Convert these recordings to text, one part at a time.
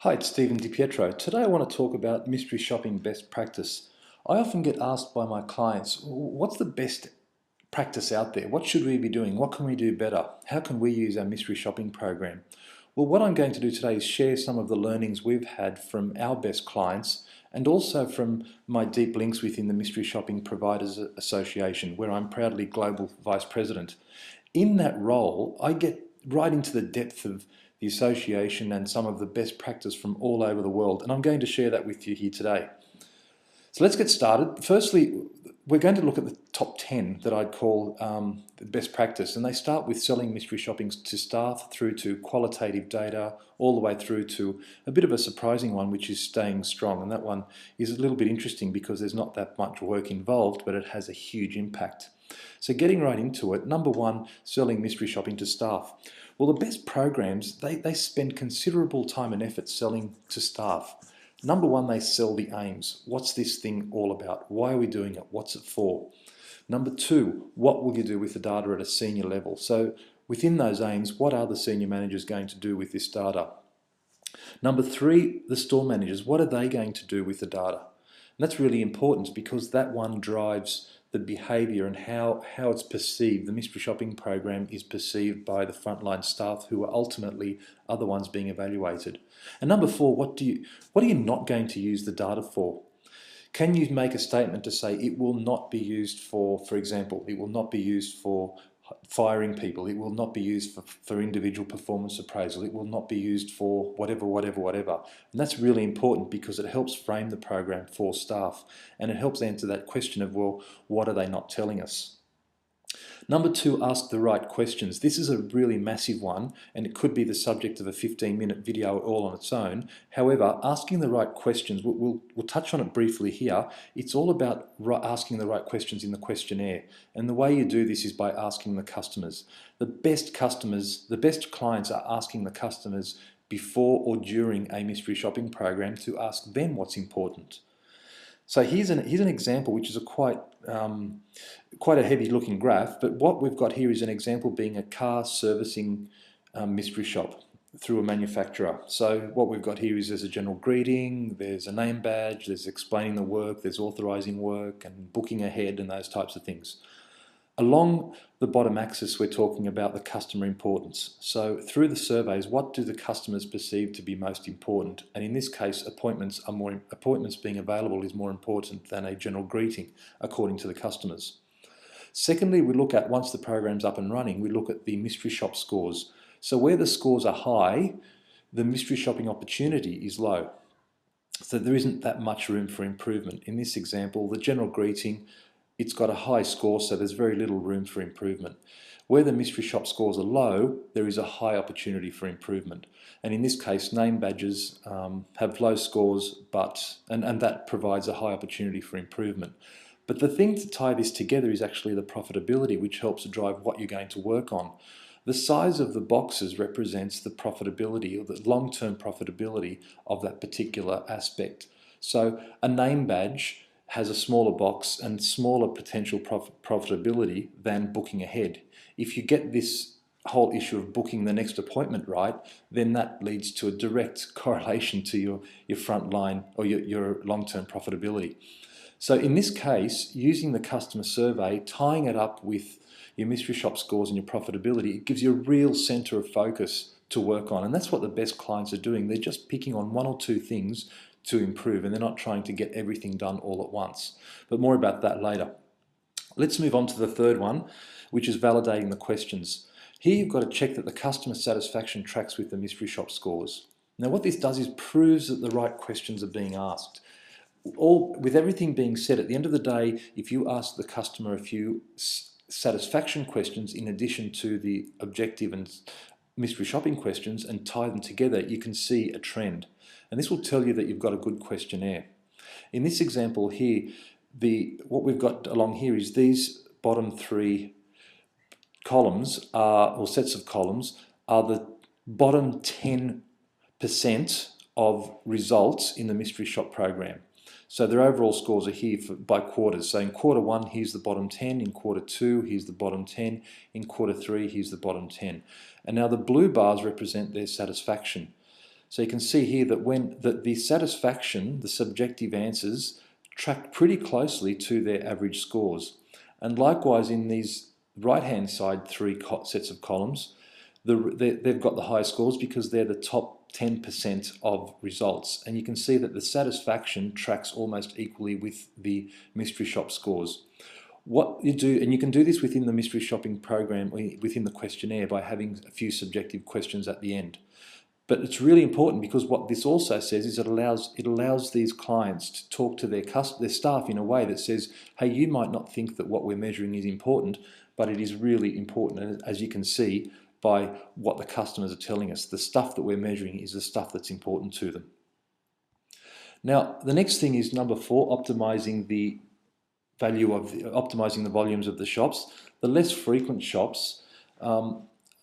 Hi, it's Stephen DiPietro. Today I want to talk about mystery shopping best practice. I often get asked by my clients, what's the best practice out there? What should we be doing? What can we do better? How can we use our mystery shopping program? Well, what I'm going to do today is share some of the learnings we've had from our best clients and also from my deep links within the Mystery Shopping Providers Association, where I'm proudly Global Vice President. In that role, I get right into the depth of the association and some of the best practice from all over the world, and I'm going to share that with you here today. So let's get started. Firstly, we're going to look at the top 10 that I'd call the best practice, and they start with selling mystery shopping to staff through to qualitative data, all the way through to a bit of a surprising one, which is staying strong. And that one is a little bit interesting because there's not that much work involved, but it has a huge impact. So getting right into it, number one, selling mystery shopping to staff. Well, the best programs, they spend considerable time and effort selling to staff. Number one, they sell the aims. What's this thing all about? Why are we doing it? What's it for? Number two, what will you do with the data at a senior level? So within those aims, what are the senior managers going to do with this data? Number three, the store managers, what are they going to do with the data? And that's really important because that one drives the behaviour and how it's perceived. The mystery shopping program is perceived by the frontline staff who are ultimately the ones being evaluated. And number four, what are you not going to use the data for? Can you make a statement to say it will not be used for example, it will not be used for firing people, it will not be used for individual performance appraisal, it will not be used for whatever. And that's really important because it helps frame the program for staff and it helps answer that question of, well, what are they not telling us? Number two, ask the right questions. This is a really massive one and it could be the subject of a 15-minute video all on its own. However, asking the right questions, we'll touch on it briefly here. It's all about asking the right questions in the questionnaire. And the way you do this is by asking the customers. The best clients are asking the customers before or during a mystery shopping program to ask them what's important. So here's an example, which is quite a heavy looking graph, but what we've got here is an example being a car servicing mystery shop through a manufacturer. So what we've got here is there's a general greeting, there's a name badge, there's explaining the work, there's authorizing work and booking ahead and those types of things. Along the bottom axis, we're talking about the customer importance. So through the surveys, what do the customers perceive to be most important? And in this case, appointments being available is more important than a general greeting, according to the customers. Secondly, we look at, once the program's up and running, we look at the mystery shop scores. So where the scores are high, the mystery shopping opportunity is low. So there isn't that much room for improvement. In this example, the general greeting, it's got a high score, so there's very little room for improvement. Where the mystery shop scores are low, there is a high opportunity for improvement. And in this case, name badges have low scores, and that provides a high opportunity for improvement. But the thing to tie this together is actually the profitability, which helps to drive what you're going to work on. The size of the boxes represents the profitability or the long-term profitability of that particular aspect. So a name badge has a smaller box and smaller potential profitability than booking ahead. If you get this whole issue of booking the next appointment right, then that leads to a direct correlation to your front line or your long-term profitability. So in this case, using the customer survey, tying it up with your mystery shop scores and your profitability, it gives you a real center of focus to work on. And that's what the best clients are doing. They're just picking on one or two things to improve, and they're not trying to get everything done all at once. But more about that later. Let's move on to the third one, which is validating the questions. Here you've got to check that the customer satisfaction tracks with the mystery shop scores. Now what this does is proves that the right questions are being asked. With everything being said, at the end of the day, if you ask the customer a few satisfaction questions in addition to the objective and mystery shopping questions and tie them together, you can see a trend. And this will tell you that you've got a good questionnaire. In this example here, what we've got along here is these bottom three columns or sets of columns are the bottom 10% of results in the mystery shop program. So their overall scores are here by quarters. So in quarter one, here's the bottom 10. In quarter two, here's the bottom 10. In quarter three, here's the bottom 10. And now the blue bars represent their satisfaction. So you can see here that the satisfaction, the subjective answers, track pretty closely to their average scores. And likewise in these right-hand side three sets of columns, they've got the high scores because they're the top 10% of results. And you can see that the satisfaction tracks almost equally with the mystery shop scores. What you do, and you can do this within the mystery shopping program, within the questionnaire, by having a few subjective questions at the end. But it's really important because what this also says is it allows these clients to talk to their staff in a way that says, hey, you might not think that what we're measuring is important, but it is really important, as you can see by what the customers are telling us. The stuff that we're measuring is the stuff that's important to them. Now, the next thing is number 4, optimizing the volumes of the shops. The less frequent shops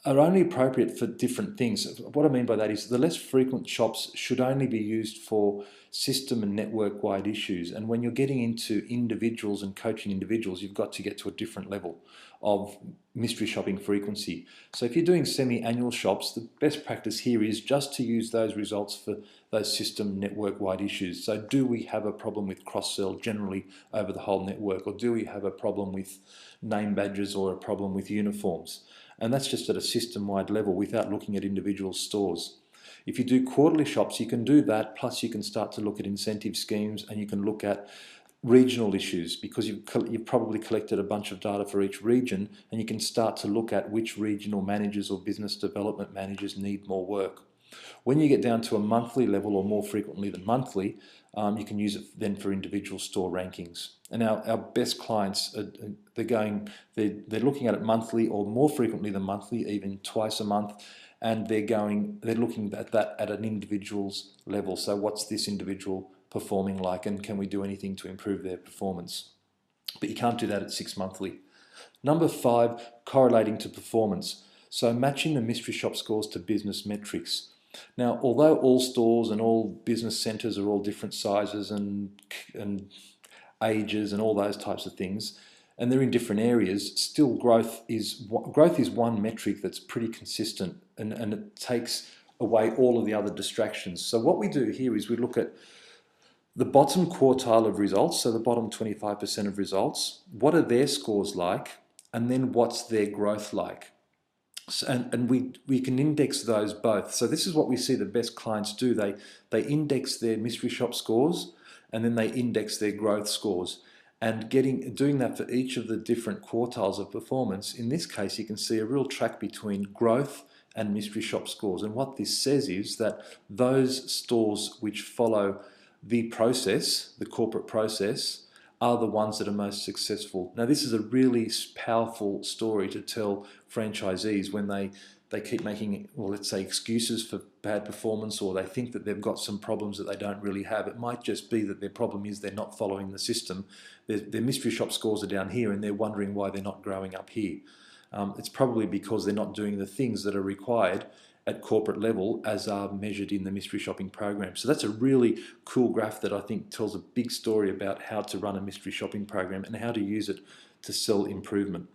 are only appropriate for different things. What I mean by that is the less frequent shops should only be used for system and network-wide issues. And when you're getting into individuals and coaching individuals, you've got to get to a different level of mystery shopping frequency. So if you're doing semi-annual shops, the best practice here is just to use those results for those system network-wide issues. So do we have a problem with cross-sell generally over the whole network, or do we have a problem with name badges or a problem with uniforms? And that's just at a system-wide level without looking at individual stores. If you do quarterly shops, you can do that, plus you can start to look at incentive schemes, and you can look at regional issues because you've probably collected a bunch of data for each region, and you can start to look at which regional managers or business development managers need more work. When you get down to a monthly level, or more frequently than monthly, you can use it then for individual store rankings. And our best clients, they're looking at it monthly or more frequently than monthly, even twice a month, and they're looking at that at an individual's level. So what's this individual performing like, and can we do anything to improve their performance? But you can't do that at 6 monthly. Number 5, correlating to performance. So matching the mystery shop scores to business metrics. Now, although all stores and all business centres are all different sizes and ages and all those types of things, and they're in different areas, still growth is one metric that's pretty consistent, and it takes away all of the other distractions. So what we do here is we look at the bottom quartile of results, so the bottom 25% of results, what are their scores like, and then what's their growth like? And we can index those both. So this is what we see the best clients do. They index their mystery shop scores, and then they index their growth scores. And doing that for each of the different quartiles of performance, in this case you can see a real track between growth and mystery shop scores. And what this says is that those stores which follow the process, the corporate process, are the ones that are most successful. Now, this is a really powerful story to tell franchisees when they keep making, well, let's say, excuses for bad performance, or they think that they've got some problems that they don't really have. It might just be that their problem is they're not following the system. Their mystery shop scores are down here, and they're wondering why they're not growing up here. It's probably because they're not doing the things that are required at corporate level as are measured in the mystery shopping program. So that's a really cool graph that I think tells a big story about how to run a mystery shopping program and how to use it to sell improvement.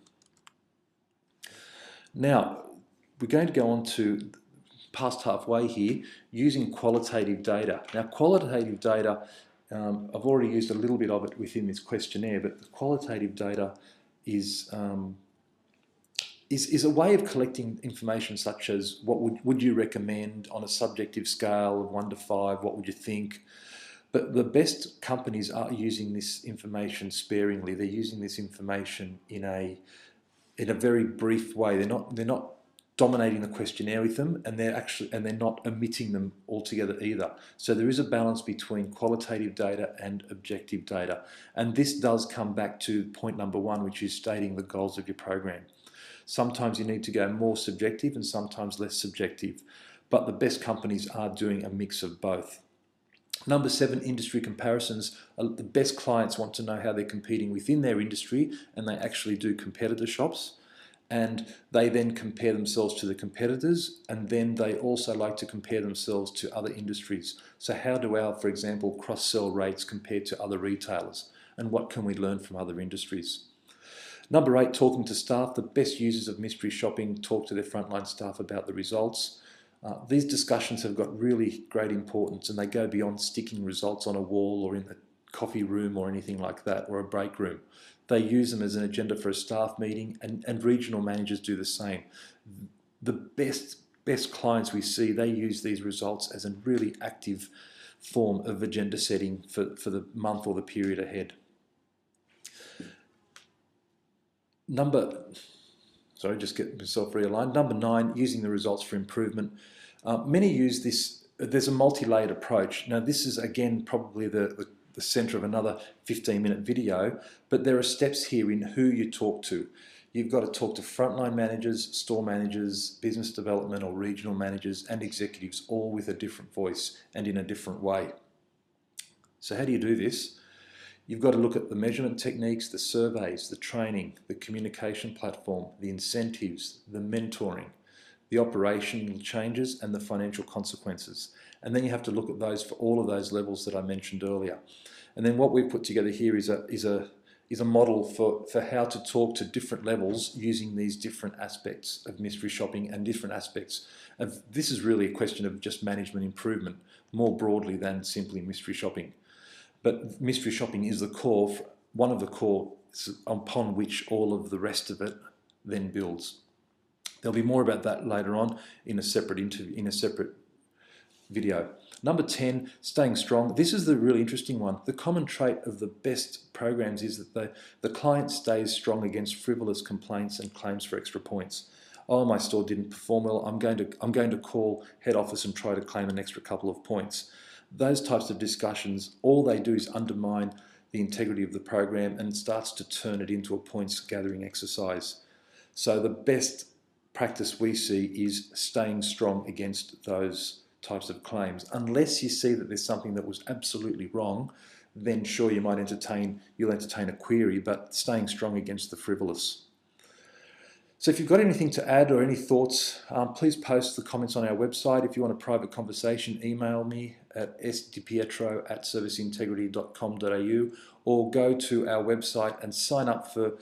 Now, we're going to go on to past halfway here, using qualitative data. Now, qualitative data, I've already used a little bit of it within this questionnaire, but the qualitative data is a way of collecting information such as what would you recommend on a subjective scale of 1 to 5, what would you think? But the best companies are using this information sparingly. They're using this information in a very brief way. They're not dominating the questionnaire with them, and they're not omitting them altogether either. So there is a balance between qualitative data and objective data. And this does come back to point number 1, which is stating the goals of your program. Sometimes you need to go more subjective and sometimes less subjective, but the best companies are doing a mix of both. Number 7, industry comparisons. The best clients want to know how they're competing within their industry, and they actually do competitor shops, and they then compare themselves to the competitors, and then they also like to compare themselves to other industries. So how do our, for example, cross-sell rates compare to other retailers, and what can we learn from other industries? Number 8, talking to staff. The best users of mystery shopping talk to their frontline staff about the results. These discussions have got really great importance, and they go beyond sticking results on a wall or in the coffee room or anything like that, or a break room. They use them as an agenda for a staff meeting, and regional managers do the same. The best clients we see, they use these results as a really active form of agenda setting for the month or the period ahead. Just get myself realigned. Number 9, using the results for improvement. Many use this, there's a multi-layered approach. Now this is again probably the center of another 15-minute video, but there are steps here in who you talk to. You've got to talk to frontline managers, store managers, business development or regional managers and executives, all with a different voice and in a different way. So how do you do this? You've got to look at the measurement techniques, the surveys, the training, the communication platform, the incentives, the mentoring, the operational changes and the financial consequences. And then you have to look at those for all of those levels that I mentioned earlier. And then what we've put together here is a model for how to talk to different levels using these different aspects of mystery shopping and different aspects of, this is really a question of just management improvement more broadly than simply mystery shopping. But mystery shopping is the core, one of the core upon which all of the rest of it then builds. There'll be more about that later on in a separate interview, in a separate video. Number 10, staying strong. This is the really interesting one. The common trait of the best programs is that the client stays strong against frivolous complaints and claims for extra points. Oh, my store didn't perform well. I'm going to call head office and try to claim an extra couple of points. Those types of discussions, all they do is undermine the integrity of the program and starts to turn it into a points gathering exercise. So the best practice we see is staying strong against those types of claims. Unless you see that there's something that was absolutely wrong, then sure, you'll entertain a query, but staying strong against the frivolous. So if you've got anything to add or any thoughts, please post the comments on our website. If you want a private conversation, email me at sdipietro@serviceintegrity.com.au or go to our website and sign up for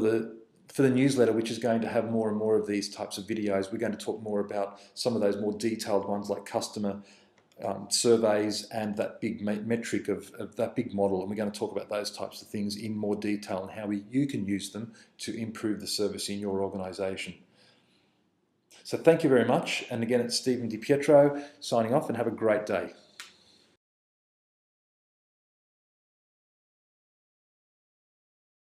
the newsletter, which is going to have more and more of these types of videos. We're going to talk more about some of those more detailed ones like customer surveys and that big metric of that big model, and we're going to talk about those types of things in more detail and how you can use them to improve the service in your organisation. So thank you very much, and again it's Stephen Di Pietro signing off, and have a great day.